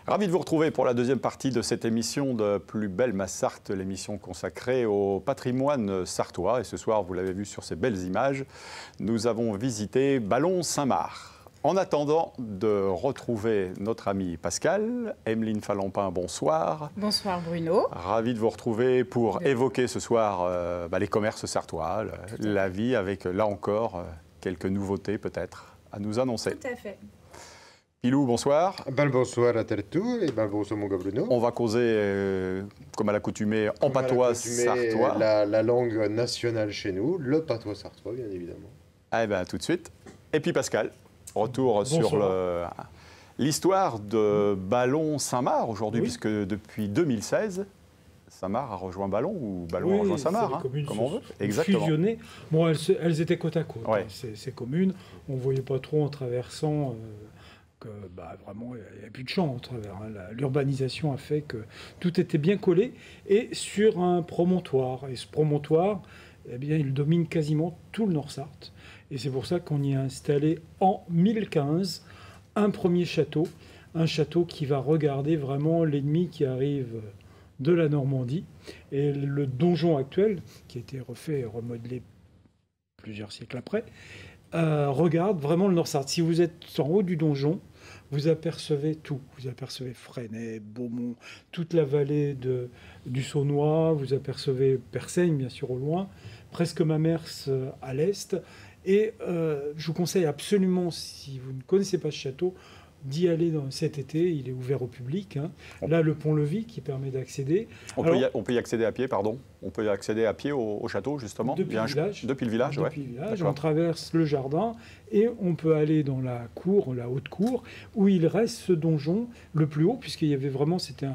Ravi de vous retrouver pour la deuxième partie de cette émission de Plus belle ma Sarthe, l'émission consacrée au patrimoine sartois. Et ce soir, vous l'avez vu sur ces belles images, nous avons visité Ballon-Saint-Marc. En attendant de retrouver notre ami Pascal, Emeline Falampin, bonsoir. Bonsoir Bruno. Ravi de vous retrouver pour évoquer ce soir les commerces sartois, la vie avec, là encore, quelques nouveautés peut-être à nous annoncer. Tout à fait. Pilou, bonsoir. Bonsoir à tout et bonsoir mon gars Bruno. On va causer, comme à l'accoutumée, en patois sartois. La langue nationale chez nous, le patois sartois, bien évidemment. Eh bien, tout de suite. Et puis Pascal, retour sur l'histoire de Ballon-Saint-Marc aujourd'hui, puisque depuis 2016, Saint-Marc a rejoint Ballon ou Ballon a rejoint Saint-Marc, comme on veut. Exactement. Fusionnées. Bon, elles étaient côte à côte, ces communes. On ne voyait pas trop en traversant... vraiment, il n'y a plus de champ au travers. L'urbanisation a fait que tout était bien collé et sur un promontoire. Et ce promontoire, eh bien, il domine quasiment tout le Nord-Sarthe. Et c'est pour ça qu'on y a installé en 1015 un premier château. Un château qui va regarder vraiment l'ennemi qui arrive de la Normandie. Et le donjon actuel, qui a été refait et remodelé plusieurs siècles après, regarde vraiment le Nord-Sarthe. Si vous êtes en haut du donjon, vous apercevez tout. Vous apercevez Fresnay, Beaumont, toute la vallée du Saunois. Vous apercevez Persaigne, bien sûr, au loin. Presque Mamers à l'est. Et je vous conseille absolument, si vous ne connaissez pas ce château, d'y aller cet été. Il est ouvert au public. Là, le pont-levis qui permet d'accéder. On peut y accéder à pied, pardon. On peut y accéder à pied au château, justement. Depuis le village. Depuis le village, Depuis le village, on traverse le jardin et on peut aller dans la cour, la haute cour, où il reste ce donjon le plus haut, puisqu'il y avait vraiment, c'était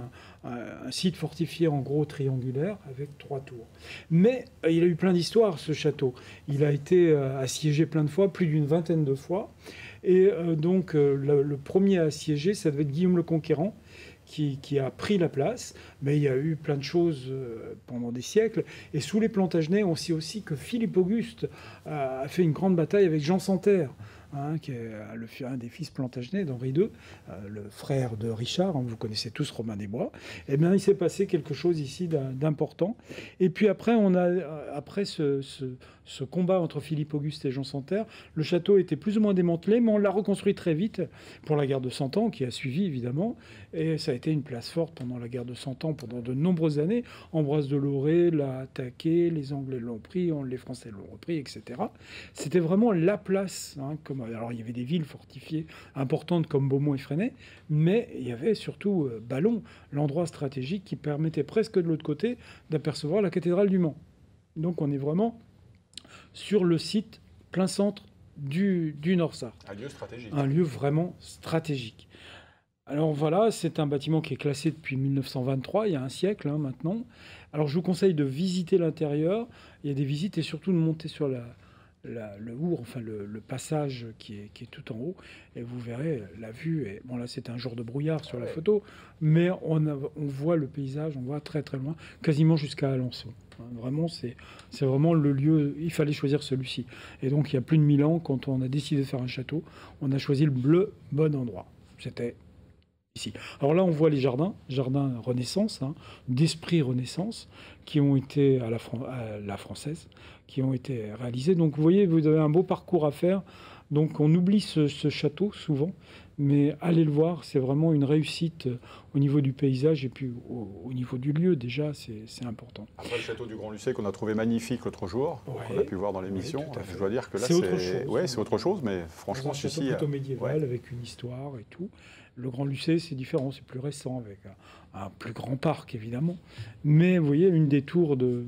un site fortifié en gros triangulaire avec 3 tours. Mais il a eu plein d'histoires, ce château. Il a été assiégé plein de fois, plus d'une vingtaine de fois. Et donc, le premier à assiéger, ça devait être Guillaume le Conquérant, qui a pris la place. Mais il y a eu plein de choses pendant des siècles. Et sous les Plantagenets, on sait aussi que Philippe Auguste a fait une grande bataille avec Jean Santerre, qui est un des fils Plantagenets d'Henri II, le frère de Richard. Vous connaissez tous Robin des Bois. Eh bien, il s'est passé quelque chose ici d'important. Et puis après, après ce combat entre Philippe Auguste et Jean Santerre, le château était plus ou moins démantelé, mais on l'a reconstruit très vite pour la guerre de Cent Ans, qui a suivi évidemment. Et ça a été une place forte pendant la guerre de Cent Ans, pendant de nombreuses années. Ambroise de Loré l'a attaqué, les Anglais l'ont pris, les Français l'ont repris, etc. C'était vraiment la place. Alors il y avait des villes fortifiées importantes comme Beaumont et Fresnay, mais il y avait surtout Ballon, l'endroit stratégique qui permettait presque de l'autre côté d'apercevoir la cathédrale du Mans. Donc on est vraiment sur le site plein centre du Nord-Sarthe. Un lieu stratégique. Un lieu vraiment stratégique. Alors voilà, c'est un bâtiment qui est classé depuis 1923, il y a un siècle maintenant. Alors je vous conseille de visiter l'intérieur. Il y a des visites et surtout de monter sur le passage qui est tout en haut, et vous verrez la vue. Et bon, là c'est un jour de brouillard sur la photo, mais on voit le paysage, on voit très très loin, quasiment jusqu'à Alençon. Vraiment, c'est vraiment le lieu. Il fallait choisir celui-ci. Et donc il y a plus de 1000 ans, quand on a décidé de faire un château, on a choisi le bon endroit. C'était ici. Alors là, on voit les jardins Renaissance, d'esprit Renaissance, qui ont été à la française, qui ont été réalisés. Donc vous voyez, vous avez un beau parcours à faire. Donc on oublie ce château souvent, mais allez le voir, c'est vraiment une réussite au niveau du paysage et puis au niveau du lieu déjà, c'est important. Après le château du Grand Lucé qu'on a trouvé magnifique l'autre jour, qu'on a pu voir dans l'émission, je dois dire que là c'est autre chose. Ouais, c'est autre chose, mais franchement c'est un château plutôt médiéval avec une histoire et tout. Le Grand Lucé, c'est différent, c'est plus récent, avec un plus grand parc, évidemment. Mais vous voyez, une des tours de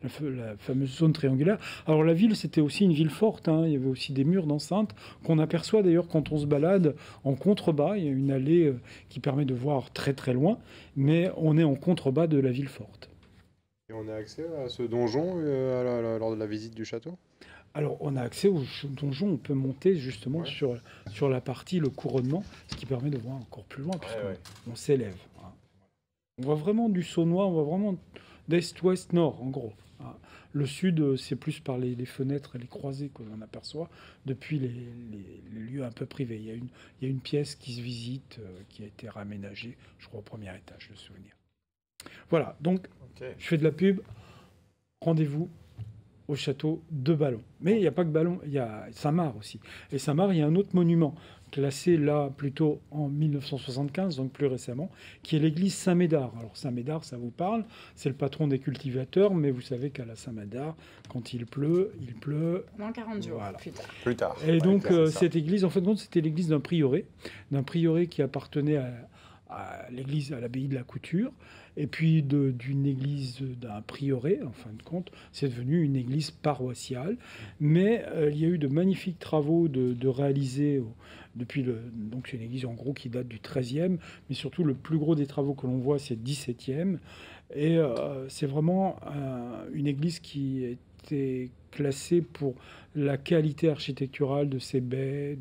la fameuse zone triangulaire. Alors la ville, c'était aussi une ville forte. Il y avait aussi des murs d'enceinte qu'on aperçoit d'ailleurs quand on se balade en contrebas. Il y a une allée qui permet de voir très très loin, mais on est en contrebas de la ville forte. Et on a accès à ce donjon lors de la visite du château ? Alors, on a accès au donjon, on peut monter justement sur la partie, le couronnement, ce qui permet de voir encore plus loin, puisqu'on s'élève. On voit vraiment du Saunois, on voit vraiment d'est, ouest, nord, en gros. Le sud, c'est plus par les fenêtres et les croisées que l'on aperçoit depuis les lieux un peu privés. Il y a une pièce qui se visite, qui a été réaménagée, je crois, au premier étage, le souvenir. Voilà, donc je fais de la pub. Rendez-vous au château de Ballon. Mais il n'y a pas que Ballon, il y a Saint-Marc aussi. Et Saint-Marc, il y a un autre monument, classé là plutôt en 1975, donc plus récemment, qui est l'église Saint-Médard. Alors Saint-Médard, ça vous parle, c'est le patron des cultivateurs, mais vous savez qu'à la Saint-Médard, quand il pleut... Dans 40 jours, voilà. plus tard. Et donc cette église, en fin de compte, c'était l'église d'un prieuré qui appartenait à l'église, à l'abbaye de la Couture, et puis d'une église d'un prieuré, en fin de compte, c'est devenu une église paroissiale. Mais il y a eu de magnifiques travaux de réaliser depuis donc c'est une église en gros qui date du XIIIe, mais surtout le plus gros des travaux que l'on voit, c'est le XVIIe. Et c'est vraiment une église qui était classée pour la qualité architecturale de ses baies,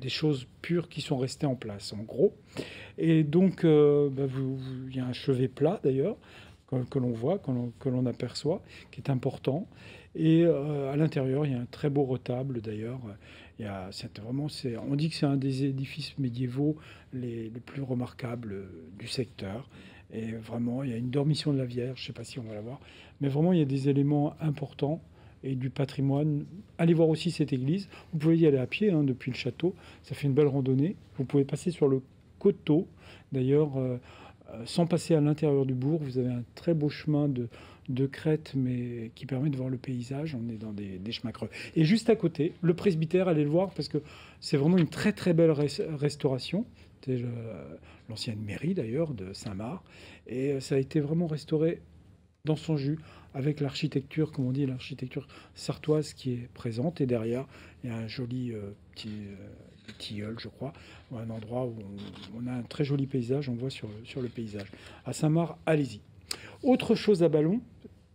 des choses pures qui sont restées en place, en gros. Et donc, il y a un chevet plat, d'ailleurs, que l'on voit, que l'on aperçoit, qui est important. Et à l'intérieur, il y a un très beau retable, d'ailleurs. On dit que c'est un des édifices médiévaux les plus remarquables du secteur. Et vraiment, il y a une dormition de la Vierge, je ne sais pas si on va la voir. Mais vraiment, il y a des éléments importants et du patrimoine. Allez voir aussi cette église. Vous pouvez y aller à pied depuis le château. Ça fait une belle randonnée. Vous pouvez passer sur le coteau. D'ailleurs, sans passer à l'intérieur du bourg, vous avez un très beau chemin de crête, mais qui permet de voir le paysage. On est dans des chemins creux. Et juste à côté, le presbytère, allez le voir, parce que c'est vraiment une très très belle restauration. C'était l'ancienne mairie d'ailleurs de Saint-Marc. Et ça a été vraiment restauré dans son jus, avec l'architecture, comme on dit, l'architecture sartoise qui est présente. Et derrière, il y a un joli petit tilleul, je crois, ou un endroit où on a un très joli paysage, on voit sur le paysage. À Saint-Marc, allez-y. Autre chose à Ballon,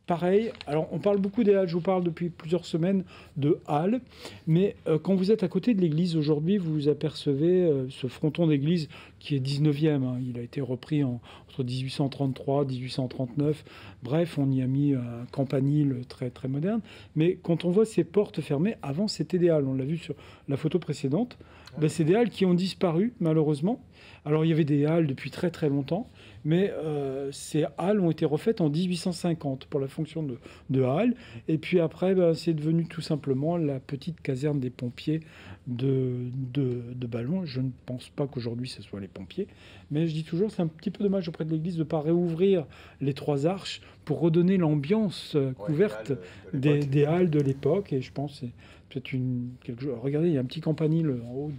pareil, alors on parle beaucoup des halles, je vous parle depuis plusieurs semaines de halles, mais quand vous êtes à côté de l'église aujourd'hui, vous apercevez ce fronton d'église qui est 19e, il a été repris entre 1833 et 1839, bref, on y a mis un campanile très, très moderne, mais quand on voit ces portes fermées, avant c'était des halles, on l'a vu sur la photo précédente, c'est des halles qui ont disparu malheureusement. Alors il y avait des halles depuis très très longtemps, mais ces halles ont été refaites en 1850 pour la fonction de halles. Et puis après, c'est devenu tout simplement la petite caserne des pompiers de Ballon. Je ne pense pas qu'aujourd'hui ce soit les pompiers, mais je dis toujours c'est un petit peu dommage auprès de l'église de ne pas réouvrir les trois arches pour redonner l'ambiance couverte des halles de l'époque. Et je pense que c'est peut-être quelque chose. Regardez, il y a un petit campanile en haut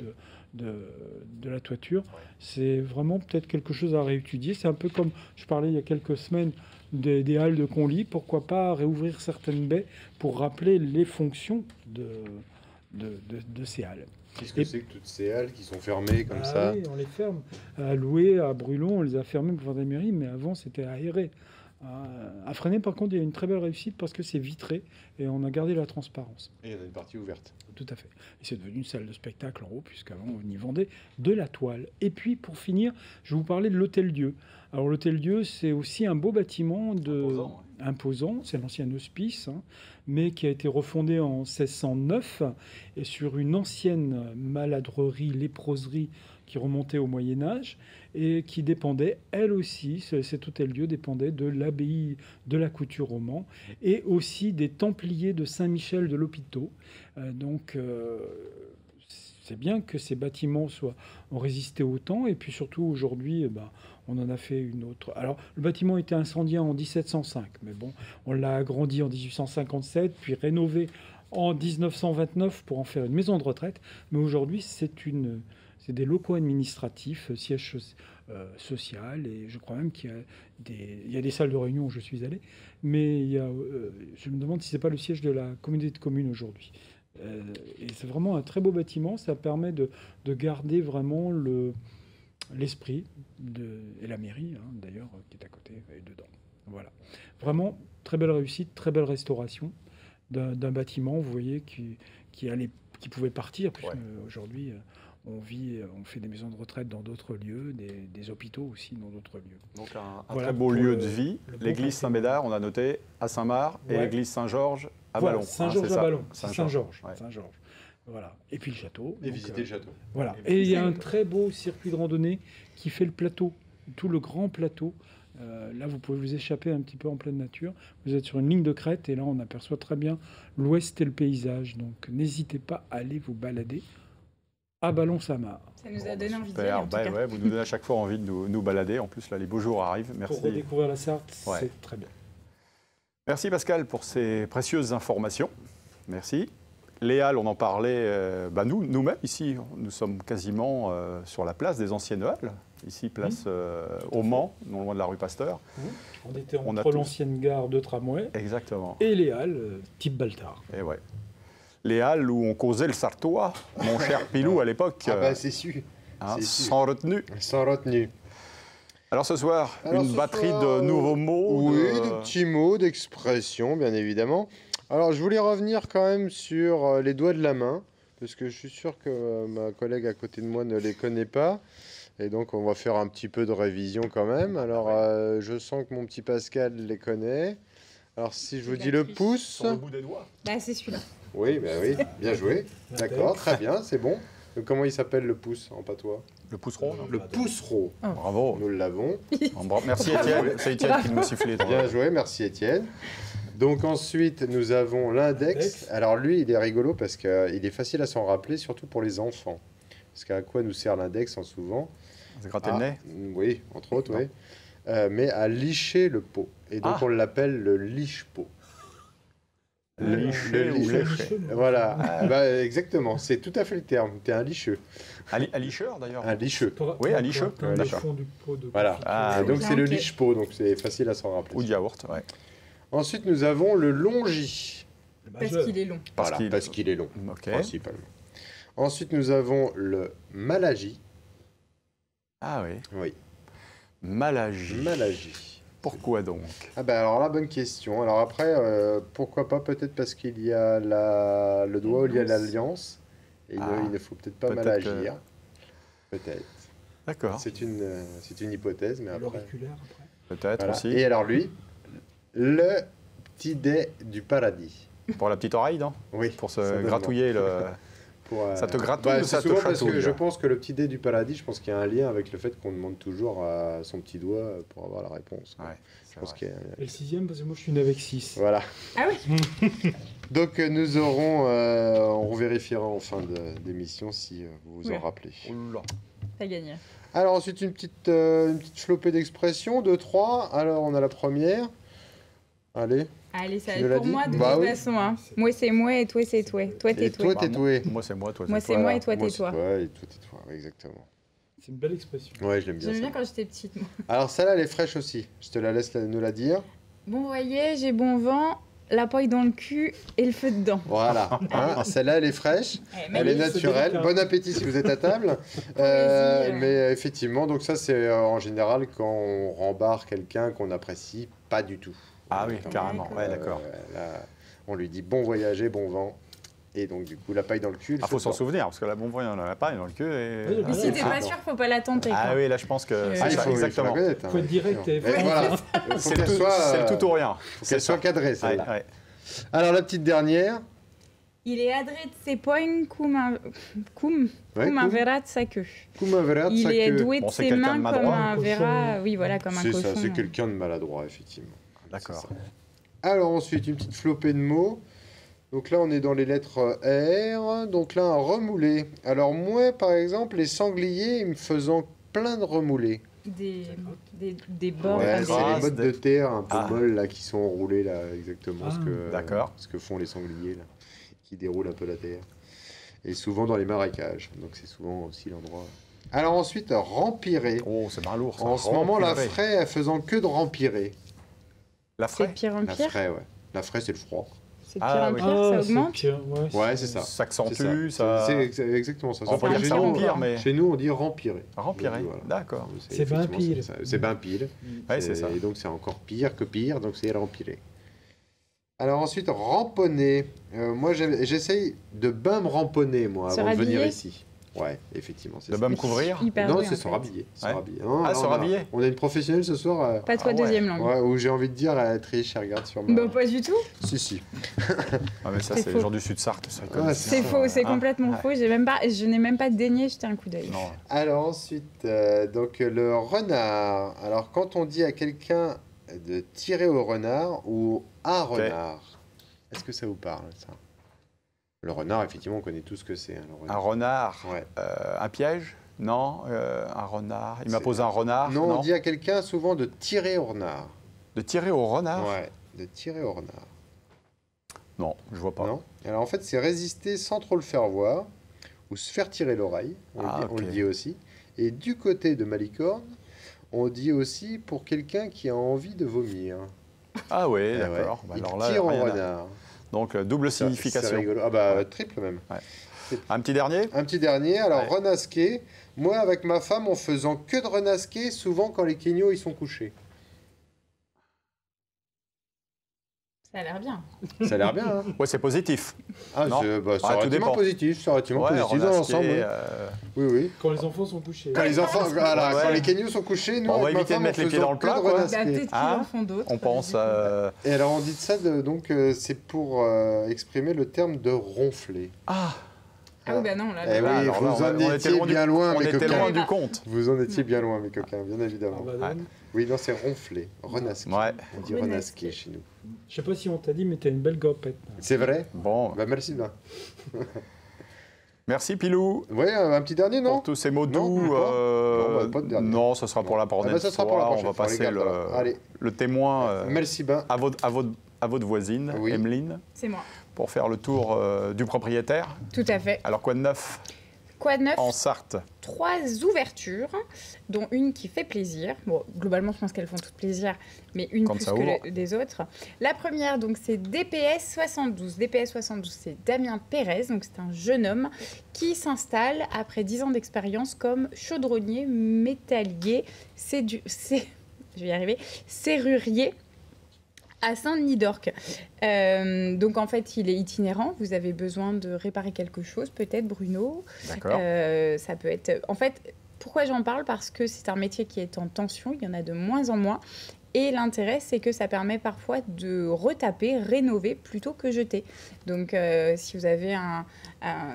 de la toiture. C'est vraiment peut-être quelque chose à réétudier. C'est un peu comme je parlais il y a quelques semaines des halles de Conly. Pourquoi pas réouvrir certaines baies pour rappeler les fonctions de ces halles. Qu'est-ce que c'est que toutes ces halles qui sont fermées comme ça? Oui, on les ferme. À Loué, à Brulon, on les a fermées pour faire des mairies, mais avant c'était aéré. À Fresnay, par contre, il y a une très belle réussite parce que c'est vitré et on a gardé la transparence. Et il y a une partie ouverte. Tout à fait. Et c'est devenu une salle de spectacle en haut, puisqu'avant, on y vendait de la toile. Et puis, pour finir, je vais vous parler de l'Hôtel-Dieu. Alors, l'Hôtel-Dieu, c'est aussi un beau bâtiment imposant. C'est l'ancien hospice, mais qui a été refondé en 1609 et sur une ancienne maladrerie, léproserie qui remontait au Moyen-Âge et qui dépendait, elle aussi, cet Hôtel-Dieu dépendait de l'abbaye de la Couture au Mans et aussi des Templiers de Saint-Michel de l'Hôpital. Donc, c'est bien que ces bâtiments ont résisté au temps. Et puis surtout, aujourd'hui, on en a fait une autre. Alors, le bâtiment a été incendié en 1705. Mais bon, on l'a agrandi en 1857, puis rénové en 1929 pour en faire une maison de retraite. Mais aujourd'hui, c'est des locaux administratifs, siège social, et je crois même qu'il y a des salles de réunion où je suis allé, mais je me demande si c'est pas le siège de la communauté de communes aujourd'hui. Et c'est vraiment un très beau bâtiment, ça permet de garder vraiment l'esprit et la mairie, d'ailleurs, qui est à côté et dedans. Voilà. Vraiment, très belle réussite, très belle restauration d'un bâtiment, vous voyez, qui pouvait partir, puisque aujourd'hui, on vit, on fait des maisons de retraite dans d'autres lieux, des hôpitaux aussi dans d'autres lieux. Donc un Voilà très beau pour lieu le- de vie. le bon L'église patrimoine. Saint-Médard, on a noté à Saint-Marc, et Ouais. l'église Saint-Georges à Voilà, Ballon. Saint-Georges c'est à ça Ballon, c'est Saint-Georges. Ouais. Saint-Georges. Voilà. Et puis le château. Et donc, visiter le château. Voilà. Et Et il y a un visiter. très beau circuit de randonnée qui fait le plateau, tout le grand plateau. Là, vous pouvez vous échapper un petit peu en pleine nature. Vous êtes sur une ligne de crête et là, on aperçoit très bien l'ouest et le paysage. Donc, n'hésitez pas à aller vous balader à Ballon-Samar. Ça nous a donné envie d'y aller, Super, en tout bah cas. ouais, vous nous donnez à chaque fois envie de nous balader. En plus, là, les beaux jours arrivent. Pour Merci. redécouvrir la Sarthe, Ouais. c'est très bien. Merci Pascal pour ces précieuses informations. Merci. Les Halles, on en parlait, nous-mêmes ici, nous sommes quasiment sur la place des Anciennes Halles, ici place au Mans, non loin de la rue Pasteur. On était On a entre tous- l'ancienne gare de tramway Exactement. et les halles type Baltard. Et ouais. Les Halles où on causait le sartois, mon cher Pilou à l'époque, Ah bah c'est sûr, hein, c'est sûr. sans retenue. Sans retenue. Alors ce soir, Alors, une ce batterie soir, de nouveaux mots. Oui, de- des petits mots, d'expressions, bien évidemment. Alors, je voulais revenir quand même sur les doigts de la main, parce que je suis sûr que ma collègue à côté de moi ne les connaît pas. Et donc, on va faire un petit peu de révision quand même. Alors, je sens que mon petit Pascal les connaît. Alors, si je vous dis le pouce... Sur le bout des doigts. Bah, c'est celui-là. Oui, bien joué. D'accord, très bien, c'est bon. Donc, comment il s'appelle le pouce en patois? Le pouce rond. non Le poucereau. Bravo. Nous l'avons. Merci Étienne. C'est Étienne qui me sifflait. Bien joué, merci Étienne. Donc ensuite, nous avons l'index. L'index. Alors lui, il est rigolo parce qu'il est facile à s'en rappeler, surtout pour les enfants. Parce qu'à quoi nous sert l'index en souvent? C'est gratter le nez. Oui, entre autres, oui. Mais à licher le pot. Et donc Ah. on l'appelle le liche-pot. Liché ou léché. Voilà, bah, exactement, c'est tout à fait le terme. T'es un licheux, À licheur d'ailleurs. un licheux. Oui, à licheux. Le D'accord. fond du pot de Voilà. confiture. Ah, donc c'est le Ok. liche-pot, donc c'est facile à s'en rappeler. Ou de yaourt, ouais. Ensuite, nous avons le longis. Le Parce majeur. qu'il est long. Parce Voilà, qu'il- parce qu'il est long, Ok. principalement. Ensuite, nous avons le malagi. Ah oui. Oui, Malagie. malagi. Pourquoi donc? Ah ben alors là, bonne question. Alors après, pourquoi pas? Peut-être parce qu'il y a le doigt où il y a l'alliance. Et Ah. il ne faut peut-être pas Peut-être mal agir. Peut-être. D'accord. C'est une hypothèse, mais après... L'auriculaire, après. Peut-être Voilà. aussi. Et alors lui, le petit dé du paradis. Pour la petite oreille, non? Oui. Pour se certainement. gratouiller le. Pour, Ça te gratouille ou c'est ça te souvent parce que chatouille? je pense que le petit dé du paradis, je pense qu'il y a un lien avec le fait qu'on demande toujours à son petit doigt pour avoir la réponse. Ouais, Je c'est pense vrai. qu'il y a- Et le sixième, parce que moi je suis né avec 6. Voilà. Ah oui. Donc nous aurons, on vérifiera en fin d'émission si vous vous en Ouais. rappelez. Oula. T'as gagné. Alors ensuite une petite flopée d'expressions, 2, 3. Alors on a la première. Allez. Allez, ça Tu va nous être l'as pour dit moi de Bah toute oui. façon. Hein. Moi, c'est moi et toi, c'est toi. Toi, Et t'es toi, toi. t'es toi. Moi, c'est moi, toi, Moi, c'est c'est toi. moi et toi, Moi, t'es c'est toi. toi, et toi, t'es toi. Oui, exactement. C'est une belle expression. Ouais, je l'aime bien J'aime bien ça. quand j'étais petite. Moi. Alors celle-là, elle est fraîche aussi. Je te la laisse nous la dire. Bon voyage et bon vent, la paille dans le cul et le feu dedans. Voilà. Hein, celle-là, elle est fraîche. Elle est magnifique. naturelle. C'est Bon appétit si vous êtes à table. Mais effectivement, donc ça, c'est en général quand on rembarre quelqu'un qu'on n'apprécie pas du tout. Ah oui, Donc, carrément. Ouais, d'accord. là, on lui dit bon voyage et bon vent. Et donc, du coup, la paille dans le cul. Il faut s'en souvenir, parce que la bon voyant, on n'en a pas, il est dans le queue. Et... Oui, Mais si t'es pas sûr, faut pas la tenter. Ah quoi. oui, là, je pense que Ah, Ah, c'est il ça, faut, exactement. Il faut la connaître, hein, Faut être direct et effectivement. Voilà. Faut C'est qu'elle le, tout- soit, c'est le tout ou rien. faut C'est qu'elle ça. soit cadrée, Ouais, celle-là. ouais. Alors, la petite dernière. Il est adré de ses poignes cum Ouais, un verra de sa queue. Kuma Verrat, Il ça est que- doué de Bon, c'est ses quelqu'un de mains comme maladroit. un Un cochon. verra. Oui, voilà, comme un C'est cochon. ça, c'est quelqu'un de maladroit, effectivement. D'accord. C'est ça. Alors ensuite, une petite flopée de mots. Donc là, on est dans les lettres R. Donc là, un remoulé. Alors moi, par exemple, les sangliers, ils me faisant plein de remoulés. Des bords. Ouais, enfin, c'est Ah, les bottes des- de terre un peu Ah. molles là, qui sont enroulées là, exactement Ah, d'accord. ce que font les sangliers là, qui déroulent un peu la terre. Et souvent dans les marécages. Donc c'est souvent aussi l'endroit. Alors ensuite, rempirer. Oh, c'est bien lourd. Ça. En ce moment, la Rempirer. fraie, elle faisant que de rempirer. La c'est fraie de pire en La pire. fraie, ouais. La fraie, c'est le froid. C'est de Ah pire en oui. pire, ça augmente. Ouais, c'est ça. Ça accentue, ça. C'est exactement ça. On peut Sauf que dire chez ça nous, empire, mais. Chez nous, on dit rempirer. Rempirer. Voilà. D'accord. C'est ben effectivement pile. ça. C'est ben pile. Ouais, c'est ça. Et donc, c'est encore pire que pire, donc c'est rempirer. Alors ensuite, ramponner. Moi, j'essaye de bien me ramponner, moi, Se avant de venir rhabiller. ici. Ouais, effectivement. De pas me couvrir? Hyper Non, doué, c'est en se fait. rhabiller. Ouais. Non, Ah, là, se rhabiller. On a une professionnelle ce soir. Pas toi Ah ouais. deuxième langue. Ouais, où j'ai envie de dire, elle triche, elle regarde sur moi. Bah, pas du tout. Si. Ah, mais ça, C'est c'est faux. les gens du Sud-Sarthe. ça, ils Ouais, connaissent C'est ça. faux, c'est Ah, complètement ouais. faux. Je n'ai même pas daigné jeter un coup d'œil. Non. Alors ensuite, donc le renard. Alors quand on dit à quelqu'un de tirer au renard ou un renard, est-ce que ça vous parle ça? Le renard, effectivement, on connaît tout ce que c'est. Hein, le Un renard. renard, Ouais. un piège? Non. Un renard. Il m'a C'est- posé un renard? Non, on dit à quelqu'un souvent de tirer au renard. De tirer au renard? Ouais, de tirer au renard. Non, je vois pas. Non. Alors en fait, c'est résister sans trop le faire voir ou se faire tirer l'oreille. On, Ah, on le ok. dit aussi. Et du côté de Malicorne, on dit aussi pour quelqu'un qui a envie de vomir. Ah oui, Eh d'accord. ouais. Bah, Il alors là, tire au rien à- renard. Donc, double Ça, signification. C'est rigolo. Ah bah Ouais. triple même. Un petit dernier? Un petit dernier, alors Ouais. renasquer. Moi avec ma femme, en faisant que de renasquer, souvent quand les kénios ils sont couchés. Ça a l'air bien. Ça a l'air bien, hein? Ouais, c'est positif. Ah, Non. c'est Ah, tout relativement dépend. positif, c'est relativement Ouais, positif dans renasquer, l'ensemble. Oui, oui. Quand les enfants sont couchés. Quand les enfants, voilà, Ouais. quand les kénios sont couchés, nous On va avec ma éviter de femme, mettre en les pieds dans faisant le plat, que de quoi. Bah, renasquer. peut-être qu'ils Hein en font d'autres. On pense du coup. Et alors on dit de ça, donc c'est pour exprimer le terme de ronfler. Ah, Ah oui, bah non, là. Eh là. oui, alors là, vous on en était étiez loin du- bien loin, on mes était coquins. loin du compte. Vous en étiez bien loin, mes coquins, bien Ah évidemment. bah non. Oui, non, c'est ronfler, renasquer. Ouais. On dit Renasquer. renasquer chez nous. Je sais pas si on t'a dit, mais t'as une belle gopette. C'est vrai? Bon, Bah merci, là. merci Pilou Ouais, un petit dernier, non? pour tous ces mots Non, doux. pas. Non, bah, pas de dernier. non, ce sera pour la prochaine Ah bah, ça sera pour la fois. prochaine On va fois, on les passer gardera. Allez. le témoin Merci ben. à votre voisine, Oui. Emeline, C'est moi. pour faire le tour du propriétaire. Tout à fait. Alors, quoi de neuf Quoi de neuf? en Sarthe? 3 ouvertures, dont une qui fait plaisir. Bon, globalement, je pense qu'elles font toutes plaisir, mais une Quand plus ça que ouvre. des autres. La première, donc, c'est DPS 72. DPS 72, c'est Damien Pérez, donc c'est un jeune homme qui s'installe après 10 ans d'expérience comme chaudronnier métallier, je vais y arriver, serrurier à Saint-Denis d'Orc. Donc en fait, il est itinérant. Vous avez besoin de réparer quelque chose, peut-être, Bruno. D'accord. Ça peut être. En fait, pourquoi j'en parle? Parce que c'est un métier qui est en tension. Il y en a de moins en moins. Et l'intérêt, c'est que ça permet parfois de retaper, rénover plutôt que jeter. Donc, si vous avez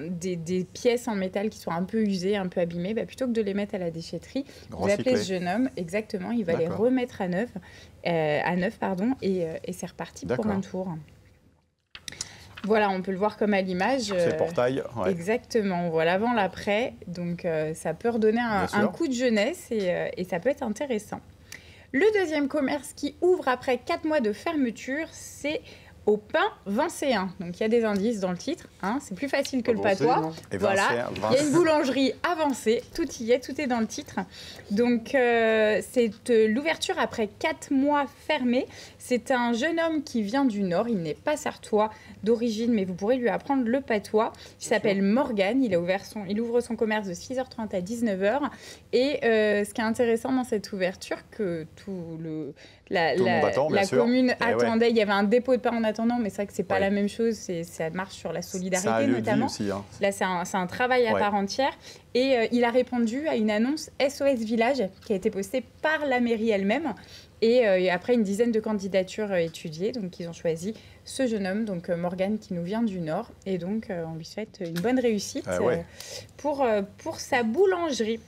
des pièces en métal qui sont un peu usées, un peu abîmées, bah, plutôt que de les mettre à la déchetterie, vous appelez Recycler. ce jeune homme, exactement, il va les D'accord. remettre à neuf, et c'est reparti pour D'accord. un tour. Voilà, on peut le voir comme à l'image. C'est portail. Ouais. Exactement, on voit l'avant, l'après. Donc, ça peut redonner Bien sûr. un coup de jeunesse et ça peut être intéressant. Le deuxième commerce qui ouvre après 4 mois de fermeture, c'est au pain vincéen. Donc, il y a des indices dans le titre. Hein, c'est plus facile que le Avancé, patois. non? Et Voilà. Vincent- Il y a une boulangerie avancée, tout y est, tout est dans le titre. Donc, c'est l'ouverture après 4 mois fermés. C'est un jeune homme qui vient du Nord, il n'est pas sartois d'origine, mais vous pourrez lui apprendre le patois. Il s'appelle Morgane, il ouvre son commerce de 6h30 à 19h. Et ce qui est intéressant dans cette ouverture, que le monde attend, bien la sûr. commune Eh ouais. attendait, il y avait un dépôt de pain en attendant, mais c'est vrai que c'est pas Ouais. la même chose, ça marche sur la C'est un solidarité lieu de vie notamment. aussi. Hein. Là, c'est un travail à Ouais. part entière. Et il a répondu à une annonce SOS Village qui a été postée par la mairie elle-même. Et après une dizaine de candidatures étudiées, donc ils ont choisi ce jeune homme, donc Morgane, qui nous vient du Nord. Et donc, on lui souhaite une bonne réussite Ouais. pour sa boulangerie.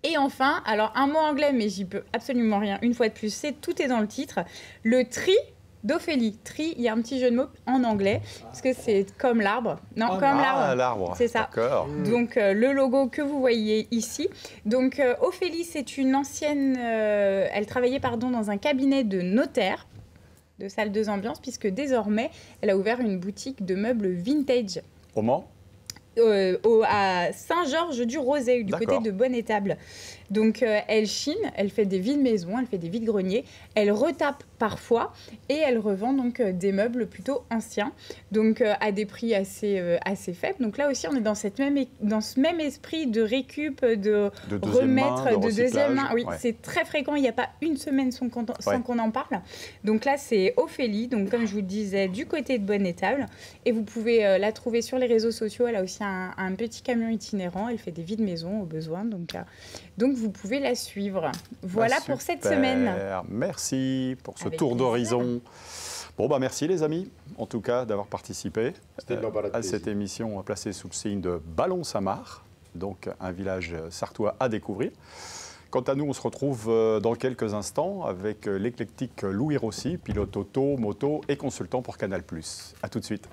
Et enfin, alors un mot anglais, mais j'y peux absolument rien. Une fois de plus, tout est dans le titre. Le tri d'Ophélie. Tri, il y a un petit jeu de mots en anglais, parce que c'est comme l'arbre. Non, comme Ah, l'arbre. l'arbre. C'est ça. D'accord. Donc le logo que vous voyez ici. Donc Ophélie, c'est une ancienne... elle travaillait dans un cabinet de notaire, de salle de ambiance, puisque désormais, elle a ouvert une boutique de meubles vintage Au Mans? à Saint-Georges-du-Rosay, du côté D'accord. de Bonne-Étable. Donc elle chine, elle fait des vides-maisons, elle fait des vides-greniers, elle retape parfois et elle revend donc des meubles plutôt anciens, donc à des prix assez faibles. Donc là aussi, on est dans ce même esprit de récup, de deuxième remettre main, de de deuxième main. recyclage. Oui, Ouais. c'est très fréquent, il n'y a pas une semaine sans Ouais. qu'on en parle. Donc là, c'est Ophélie, donc comme je vous le disais, du côté de Bonne-Étable. Et vous pouvez la trouver sur les réseaux sociaux. Elle a aussi un petit camion itinérant. Elle fait des vides maison au besoin. Donc vous pouvez la suivre. Voilà pour cette semaine. Merci pour ce Avec tour plaisir. d'horizon. Bon, merci les amis, en tout cas, d'avoir participé à cette émission placée sous le signe de Ballon-Saint-Marc, donc un village sartois à découvrir. Quant à nous, on se retrouve dans quelques instants avec l'éclectique Louis Rossi, pilote auto, moto et consultant pour Canal+. À tout de suite.